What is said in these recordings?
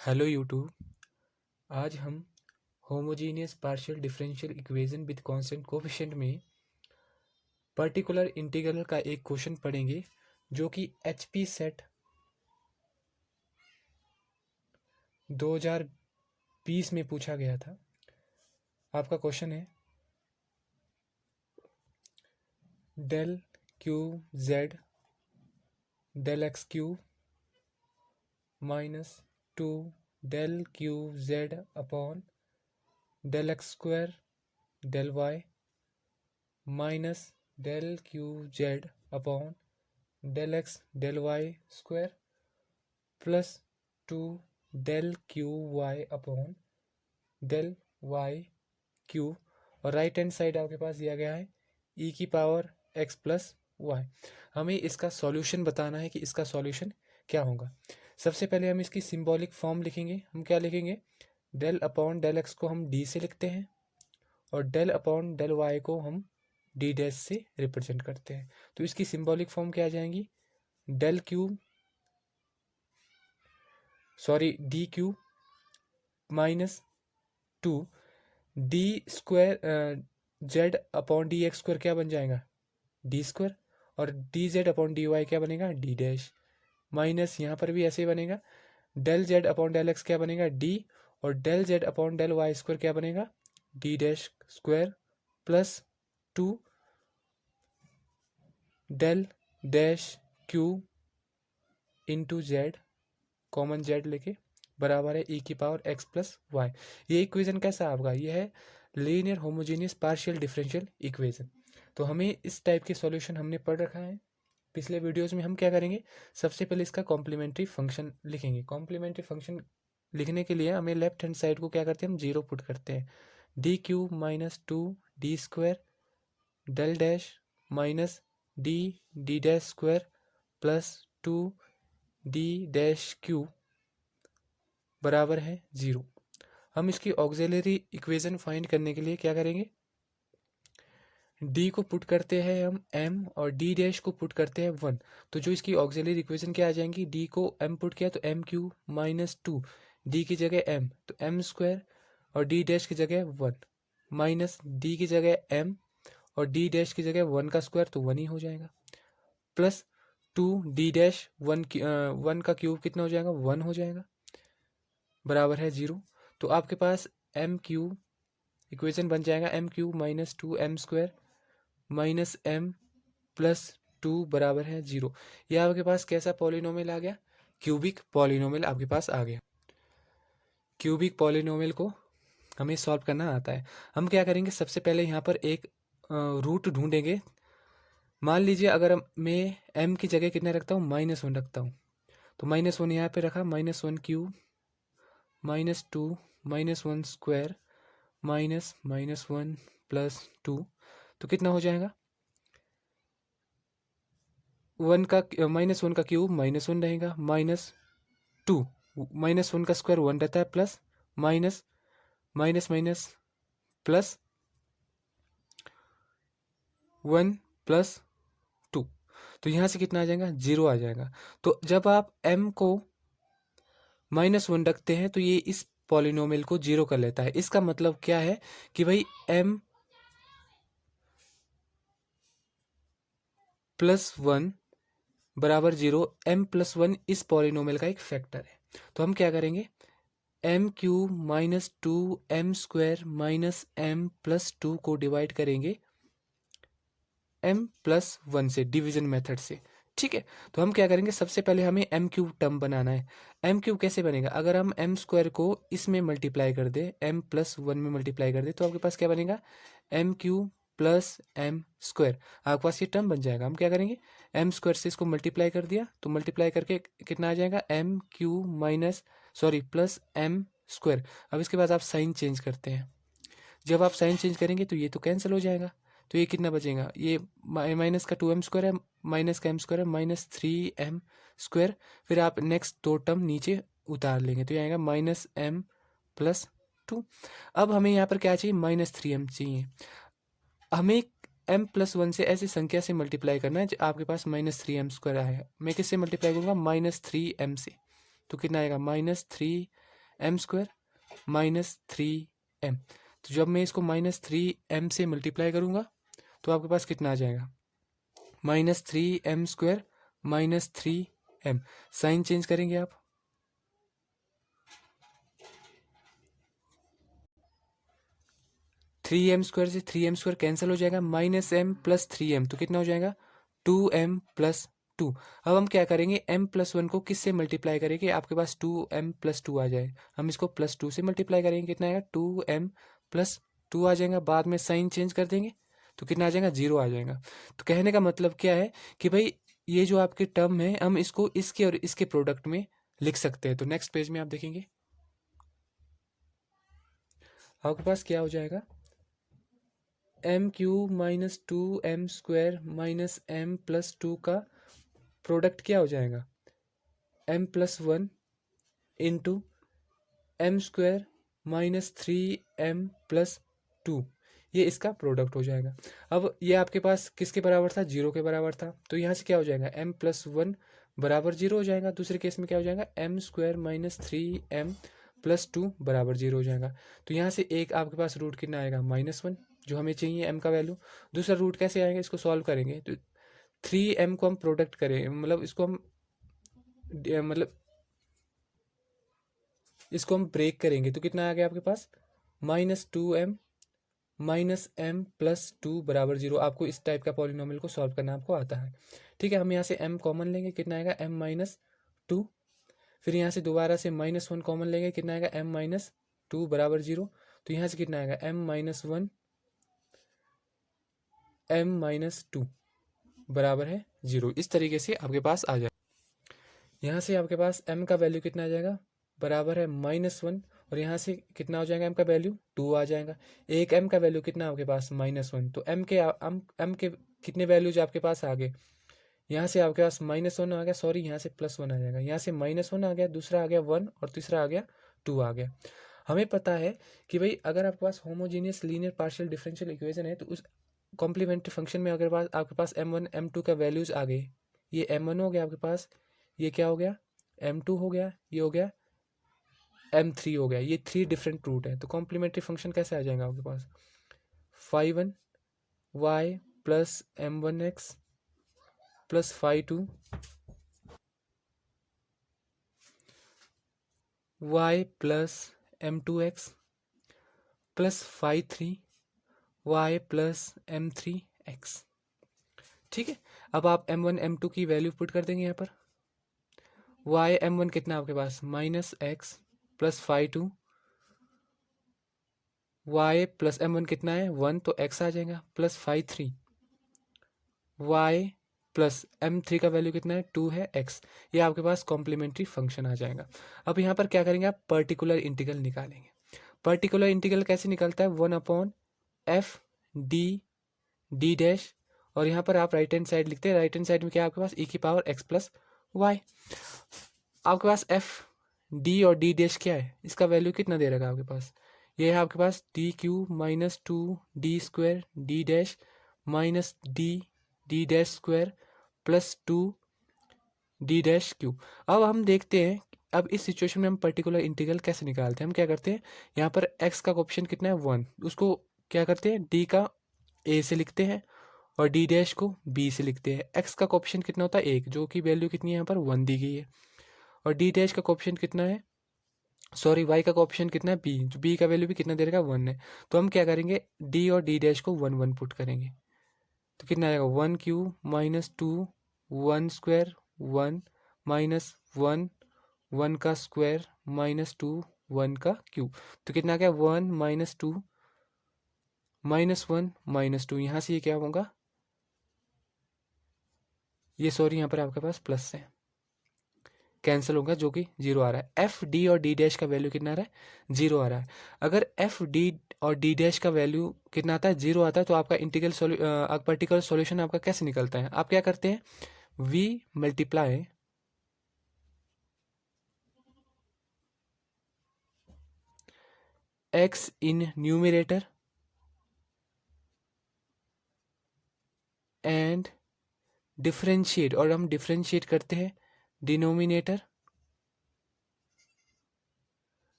Hello YouTube. आज हम homogeneous partial differential equation with constant coefficient में पर्टिकुलर इंटीग्रल का एक क्वेश्चन पढ़ेंगे जो कि एचपी सेट 2020 में पूछा गया था। आपका क्वेश्चन है del q z del x q minus 2 del q z upon del x square del y minus del q z upon del x del y square plus 2 del q y upon del y q और right hand side आपके पास दिया गया है e की power x plus Y. हमें इसका solution बताना है कि इसका सॉल्यूशन क्या होगा। सबसे पहले हम इसकी सिंबॉलिक फॉर्म लिखेंगे। हम क्या लिखेंगे? डेल अपॉन डेल एक्स को हम डी से लिखते हैं और डेल अपॉन डेल वाई को हम डी डैश से रिप्रेजेंट करते हैं। तो इसकी सिंबॉलिक फॉर्म क्या आ जाएंगी? Del q d q minus 2 D square z upon d x square क्या बन जाएगा? D square. और d z upon d y क्या बनेगा? D dash. माइनस यहाँ पर भी ऐसे ही बनेगा, del z upon del x क्या बनेगा? डी। और del z upon del y square क्या बनेगा? D dash square plus 2 del dash q into z, common z लेके बराबर है ई की पावर एक्स प्लस वाई। ये इक्वेशन कैसा आपका? ये है linear homogeneous partial differential equation. तो हमें इस टाइप के सॉल्यूशन हमने पढ़ रखा है पिछले वीडियोस में। हम क्या करेंगे? सबसे पहले इसका कॉम्प्लीमेंट्री फंक्शन लिखेंगे। कॉम्प्लीमेंट्री फंक्शन लिखने के लिए हमें लेफ्ट हैंड साइड को क्या करते हैं? हम जीरो पुट करते हैं। D q minus 2 D square del dash minus D D dash square plus 2 D dash q बराबर है 0। हम इसकी ऑक्सिलरी इक्वेशन फाइंड करने के लिए क्या करेंगे? डी को पुट करते हैं हम m और डी डैश को पुट करते हैं 1। तो जो इसकी ऑक्सिलरी इक्वेशन क्या आ जाएंगी? डी को m पुट किया तो m क्यू माइनस 2 डी की जगह m तो m स्क्वायर और डी डैश की जगह 1 माइनस डी की जगह m और डी डैश की जगह 1 का स्क्वायर तो 1 ही हो जाएगा प्लस 2 डी डैश 1 का क्यूब कितना हो जाएगा? 1 हो जाएगा बराबर है 0। तो आपके पास एम क्यू इक्वेशन बन जाएगा m q minus 2 m square minus m plus 2 बराबर है 0। ये आपके पास कैसा पॉलिनोमियल आ गया? क्यूबिक पॉलिनोमियल आपके पास आ गया। क्यूबिक पॉलिनोमियल को हमें सॉल्व करना आता है। हम क्या करेंगे? सबसे पहले यहाँ पर एक रूट ढूंढेंगे। मान लीजिए अगर मैं m की जगह कितना रखता हूँ? -1 रखता हूँ। तो -1 यहाँ पे रखा, -1 cube minus 2 -1 square minus -1 plus 2 तो कितना हो जाएगा? 1 का -1 का क्यूब -1 रहेगा माइनस 2 -1 का स्क्वायर 1 रहता है plus minus minus minus plus 1 plus 2 तो यहाँ से कितना आ जाएगा? 0 आ जाएगा। तो जब आप m को -1 रखते हैं तो ये इस पॉलिनोमियल को 0 कर लेता है। इसका मतलब क्या है कि भाई m प्लस 1 बराबर 0, m प्लस 1 इस पॉलिनोमियल का एक फैक्टर है। तो हम क्या करेंगे? m Q minus 2 m square minus m plus 2 को डिवाइड करेंगे m प्लस 1 से, डिवीजन मेथड से। ठीक है, तो हम क्या करेंगे? सबसे पहले हमें m क्यूब टर्म बनाना है। m क्यूब कैसे बनेगा? अगर हम m स्क्वायर को इसमें मल्टीप्लाई कर दे, m प्लस 1 में मल्टीप्लाई कर दे तो आपके पास क्या बनेगा? m cube plus m square. आपके पास ये टर्म बन जाएगा। हम क्या करेंगे? m स्क्वायर से इसको मल्टीप्लाई कर दिया तो मल्टीप्लाई करके कितना आ जाएगा? m cube minus plus m square. अब इसके बाद आप साइन चेंज करते हैं। जब आप साइन चेंज करेंगे तो ये तो कैंसिल हो जाएगा। तो ये कितना बचेगा? ये माइनस का 2m स्क्वायर है माइनस का m स्क्वायर है माइनस 3m स्क्वायर। फिर आप नेक्स्ट दो टर्म नीचे उतार लेंगे तो ये आएगा -m प्लस 2। अब हमें यहाँ पर क्या चाहिए? -3m चाहिए। हमें m प्लस 1 से ऐसी संख्या से मल्टीप्लाई करना है जो आपके पास -3m स्क्वायर आएगा। मैं किससे मल्टीप्लाई करूँगा? -3m से। तो कितना आएगा? -3 एम स्क्वायर माइनस 3m। तो जब मैं इसको -3m से मल्टीप्लाई करूँगा तो आपके पास कितना आ जाएगा, -3m² -3m। साइन चेंज करेंगे आप, 3m² से 3m² कैंसिल हो जाएगा, -m + 3m तो कितना हो जाएगा 2m + 2। अब हम क्या करेंगे, m+1 को किससे मल्टीप्लाई करेंगे, आपके पास 2m + 2 आ जाए, हम इसको +2 से मल्टीप्लाई करेंगे, कितना आएगा 2m + 2 आ जाएगा। बाद में साइन चेंज कर देंगे तो कितना आ जाएगा 0 आ जाएगा। तो कहने का मतलब क्या है कि भाई ये जो आपके टर्म है हम इसको इसके और इसके प्रोडक्ट में लिख सकते हैं। तो नेक्स्ट पेज में आप देखेंगे आपके पास क्या हो जाएगा, m³ - 2m² - m + 2 का प्रोडक्ट क्या हो जाएगा, m+1 इंटू m² - 3m + 2, ये इसका प्रोडक्ट हो जाएगा। अब ये आपके पास किसके बराबर था, 0 के बराबर था, तो यहाँ से क्या हो जाएगा m+1 बराबर 0 हो जाएगा। दूसरे केस में क्या हो जाएगा, m² - 3m + 2 बराबर 0 हो जाएगा। तो यहाँ से एक आपके पास रूट कितना आएगा, -1, जो हमें चाहिए m का वैल्यू। दूसरा रूट कैसे आएगा, इसको सॉल्व करेंगे तो 3m को हम प्रोडक्ट करें, मतलब इसको हम मतलब इसको हम ब्रेक करेंगे तो कितना आ गया आपके पास, -2m - m + 2 बराबर 0। आपको इस टाइप का पॉलिनोमियल को सॉल्व करना आपको आता है, ठीक है। हम यहाँ से m कॉमन लेंगे, कितना आएगा m - 2। फिर यहाँ से दोबारा से -1 कॉमन लेंगे, कितना आएगा m - 2 बराबर 0। तो यहाँ से कितना आएगा m - 1 m - 2 बराबर है 0। इस तरीके से आपके पास आ जाए। यहाँ से आपके पास m का वैल्यू कितना आ जाएगा, बराबर है -1, और यहाँ से कितना हो जाएगा m का वैल्यू 2 आ जाएगा। एक m का वैल्यू कितना आपके पास -1, तो m के कितने वैल्यूज आपके पास आ गए, यहाँ से आपके पास -1 आ गया, सॉरी यहाँ से +1 आ जाएगा। यहाँ से -1 आ गया, दूसरा आ गया 1 और तीसरा आ गया 2 आ गया। हमें पता है कि भाई अगर आपके पास homogeneous linear partial differential equation है तो उस कॉम्प्लीमेंट्री फंक्शन में अगर आपके पास m1 m2 का वैल्यूज आ गए, ये m1 हो गया आपके पास, ये क्या हो गया m2 हो गया, ये हो गया m3 हो गया, ये 3 डिफरेंट रूट है। तो कॉम्प्लीमेंट्री फंक्शन कैसे आ जाएगा आपके पास, phi1 y + m1x + phi2 y + m2x + phi3 y + m3x। ठीक है, अब आप m1 m2 की वैल्यू पुट कर देंगे यहाँ पर। y m1 कितना आपके पास -x + phi2 y + m1 कितना है 1, तो x आ जाएगा, + phi3 y + m3 का वैल्यू कितना है 2 है, x। ये आपके पास कॉम्प्लीमेंट्री फंक्शन आ जाएगा। अब यहाँ पर क्या करेंगे आप, पर्टिकुलर इंटीग्रल निकालेंगे। पर्टिकुलर इंटीग्रल कैसे निकलता है, 1/f d डैश, और यहाँ पर आप राइट हैंड साइड लिखते हैं, राइट हैंड साइड में क्या आपके पास e⁻x + y। आपके पास f d और d डैश क्या है, इसका वैल्यू कितना दे रखा है आपके पास, ये है आपके पास dq - 2d² d dash -d dash square + 2d dash q। अब हम देखते हैं, अब इस सिचुएशन में हम पर्टिकुलर इंटीग्रल कैसे निकालते हैं। हम क्या करते हैं, यहाँ पर x का कोएफिशिएंट कितना है 1, उसको क्या करते हैं d का a से लिखते हैं और d डैश को b से लिखते हैं। x का कोएफिशिएंट कितना होता है 1, जो कि वैल्यू कितनी है यहाँ पर 1 दी गई है, और d डैश का कोएफिशिएंट कितना है, सॉरी y का कोएफिशिएंट कितना है b, जो b का वैल्यू भी कितना दे रखा है 1 है। तो हम क्या करेंगे, d और d डैश को 1 1 पुट करेंगे, तो कितना आएगा 1³ - 2 1² 1 -1 1 का स्क्वायर -2 1 का क्यूब, तो कितना आ गया 1 - 2 -1 -2। यहाँ से ये क्या होगा, ये सॉरी यहाँ पर आपके पास प्लस है, कैंसिल होगा, जो कि 0 आ रहा है। एफ डी और डी डैश का वैल्यू कितना आ रहा है 0 आ रहा है। अगर एफ डी और डी डैश का वैल्यू कितना आता है 0 आता है, तो आपका इंटीग्रल पर्टिकुलर सॉल्यूशन आपका कैसे निकलता है, आप क्या करते हैं, v multiply x in numerator and differentiate, और हम डिफरेंशिएट करते हैं denominator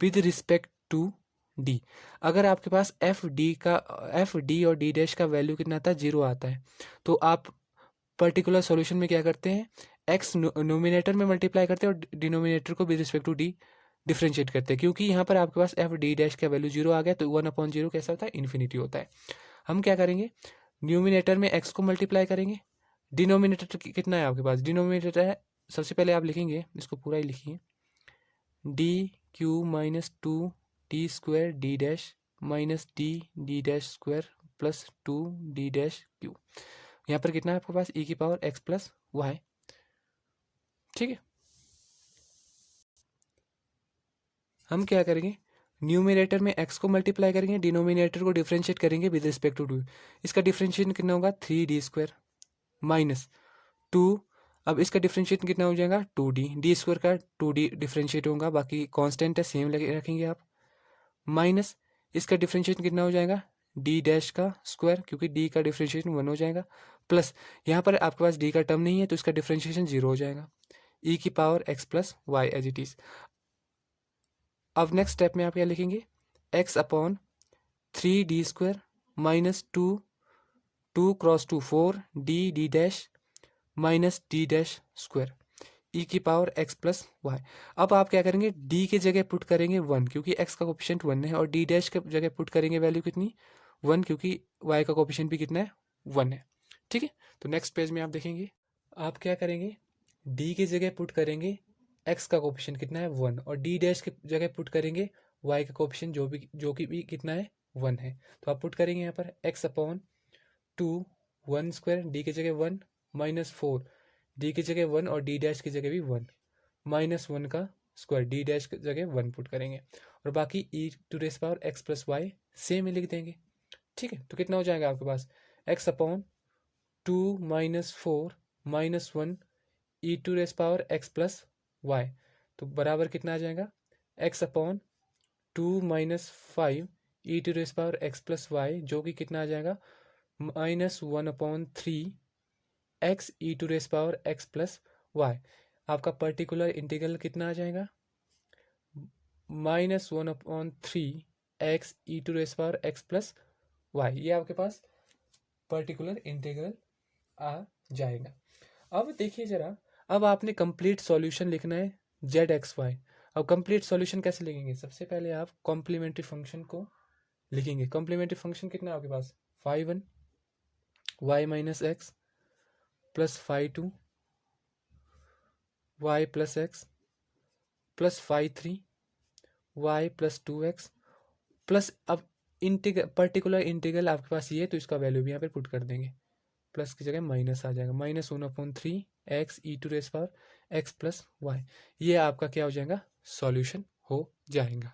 with respect to D. अगर आपके पास एफ डी और डी डैश का वैल्यू कितना आता है, 0 आता है, तो आप पर्टिकुलर सॉल्यूशन में क्या करते हैं, एक्स नोमिनेटर में मल्टीप्लाई करते हैं और डिनोमिनेटर को with respect to D differentiate करते हैं। क्योंकि यहाँ पर आपके पास एफ डी डैश का वैल्यू 0 आ गया, तो 1/0 कैसा होता है, इन्फिनिटी होता है। हम क्या करेंगे, न्यूमिनेटर में एक्स को मल्टीप्लाई करेंगे, डिनोमिनेटर कितना है आपके पास, डिनोमिनेटर है, सबसे पहले आप लिखेंगे, इसको पूरा ही लिखिए, D q minus 2d² D dash minus D dash square plus 2d dash Q. यहाँ पर कितना है आपके पास, e की पावर x प्लस वाई। ठीक है, हम क्या करेंगे, न्यूमिनेटर में x को मल्टीप्लाई करेंगे, डिनोमिनेटर को डिफरेंशिएट करेंगे विद रिस्पेक्ट टू 2। इसका डिफरेंशिएशन कितना होगा, 3d² माइनस 2, अब इसका डिफरेंशिएशन कितना हो जाएगा, 2d, d² का 2d डिफरेंशिएट होगा, बाकी कांस्टेंट है सेम रखेंगे आप, माइनस इसका डिफरेंशिएशन कितना हो जाएगा, डी डैश का स्क्वायर, क्योंकि डी का डिफरेंशिएशन 1 हो जाएगा, प्लस यहाँ पर आपके पास डी का टर्म नहीं है, तो इसका डिफरेंशिएशन 0 हो जाएगा, e की power x plus y as it is. अब नेक्स्ट स्टेप में आप क्या लिखेंगे, x/3d² minus 2 cross 2 4d dash minus D dash square e की पावर x प्लस वाई। अब आप क्या करेंगे, d के जगह पुट करेंगे 1, क्योंकि x का कोफिशिएंट 1 है, और d डैश के जगह पुट करेंगे वैल्यू कितनी, 1, क्योंकि y का कोफिशिएंट भी कितना है, 1 है। ठीक है, तो नेक्स्ट पेज में आप देखेंगे, आप क्या करेंगे, d की जगह पुट करेंगे x का कोफिशिएंट कितना है, 1, और d डैश के जगह पुट करेंगे y का कोफिशिएंट जो कि भी कितना है, 1 है। तो आप पुट करेंगे यहाँ पर x/2 1² d की जगह 1 माइनस 4 डी की जगह 1 और डी डैश की जगह भी 1 माइनस 1 का स्क्वायर, डी डैश की जगह 1 पुट करेंगे, और बाकी e⁻x प्लस वाई सेम ही लिख देंगे। ठीक है, तो कितना हो जाएगा आपके पास, x/2 minus 4 minus 1 e⁻x plus y, तो बराबर कितना आ जाएगा, x/2 minus 5 e⁻x plus Y, जो कि कितना आ जाएगा, -1/3 x e⁻x प्लस वाई। आपका पर्टिकुलर इंटीग्रल कितना आ जाएगा, -1/3 x e⁻x प्लस वाई। ये आपके पास पर्टिकुलर इंटीग्रल आ जाएगा। अब देखिए जरा, अब आपने कंप्लीट सॉल्यूशन लिखना है z(x,y). अब कंप्लीट सॉल्यूशन कैसे लिखेंगे, सबसे पहले आप कॉम्प्लीमेंट्री फंक्शन को लिखेंगे। कॉम्प्लीमेंट्री फंक्शन कितना है आपके पास, 5(1) y minus x plus 5(2) y plus x plus 5(3) y plus 2x plus, अब पर्टिकुलर इंटीग्रल आपके पास ये है, तो इसका वैल्यू भी यहाँ पे पुट कर देंगे, प्लस की जगह माइनस आ जाएगा, -1/3 x e⁻x प्लस वाई। ये आपका क्या हो जाएगा, सॉल्यूशन हो जाएगा।